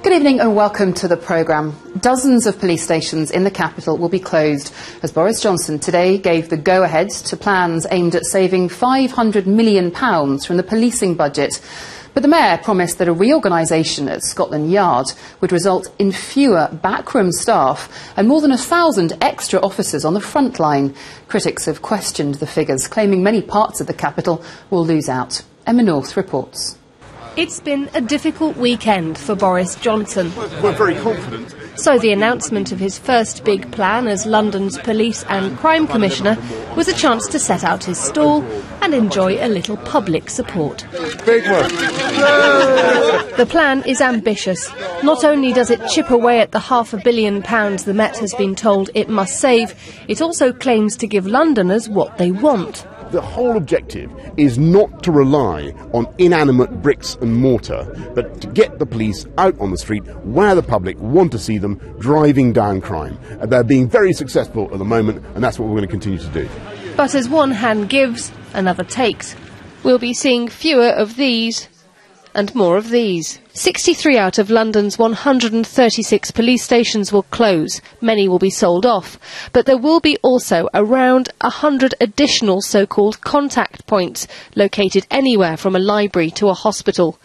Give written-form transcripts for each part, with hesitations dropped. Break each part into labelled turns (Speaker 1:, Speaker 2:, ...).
Speaker 1: Good evening and welcome to the programme. Dozens of police stations in the capital will be closed as Boris Johnson today gave the go-ahead to plans aimed at saving £500 million from the policing budget. But the Mayor promised that a reorganisation at Scotland Yard would result in fewer backroom staff and more than 1,000 extra officers on the front line. Critics have questioned the figures, claiming many parts of the capital will lose out. Emma North reports.
Speaker 2: It's been a difficult weekend for Boris Johnson.
Speaker 3: We're very confident.
Speaker 2: So the announcement of his first big plan as London's Police and Crime Commissioner was a chance to set out his stall and enjoy a little public support.
Speaker 3: Big one.
Speaker 2: The plan is ambitious. Not only does it chip away at the £500 million the Met has been told it must save, it also claims to give Londoners what they want.
Speaker 3: The whole objective is not to rely on inanimate bricks and mortar, but to get the police out on the street where the public want to see them, driving down crime. They're being very successful at the moment, and that's what we're going to continue to do.
Speaker 2: But as one hand gives, another takes. We'll be seeing fewer of these and more of these. 63 out of London's 136 police stations will close. Many will be sold off. But there will be also around 100 additional so-called contact points located anywhere from a library to a hospital.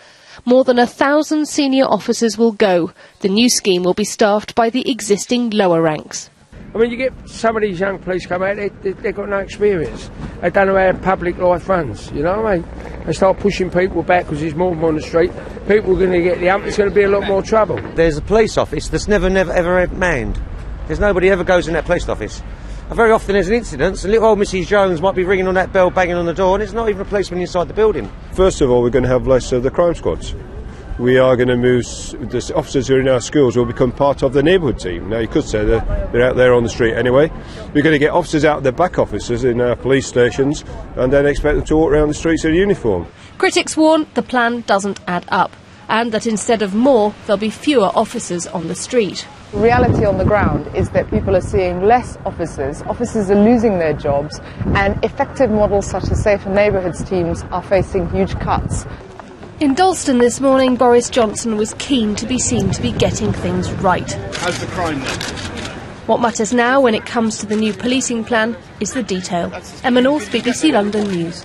Speaker 2: More than 1,000 senior officers will go. The new scheme will be staffed by the existing lower ranks.
Speaker 4: I mean, you get some of these young police come out, they've got no experience. They don't know how public life runs, you know what I mean? They start pushing people back because there's more of them on the street. People are going to get the hump, it's going to be a lot more trouble.
Speaker 5: There's a police office that's never ever manned. There's nobody ever goes in that police office. And very often there's an incident, and little old Mrs Jones might be ringing on that bell, banging on the door, and there's not even a policeman inside the building.
Speaker 6: First of all, we're going to have less of the crime squads. We are going to move, the officers who are in our schools will become part of the neighbourhood team. Now, you could say they're out there on the street anyway. We're going to get officers out of their back offices in our police stations and then expect them to walk around the streets in uniform.
Speaker 2: Critics warn the plan doesn't add up and that instead of more, there'll be fewer officers on the street.
Speaker 7: The reality on the ground is that people are seeing less officers are losing their jobs, and effective models such as safer neighbourhoods teams are facing huge cuts.
Speaker 2: In Dalston this morning, Boris Johnson was keen to be seen to be getting things right.
Speaker 3: How's the crime then?
Speaker 2: What matters now when it comes to the new policing plan is the detail. Emma North, BBC London News.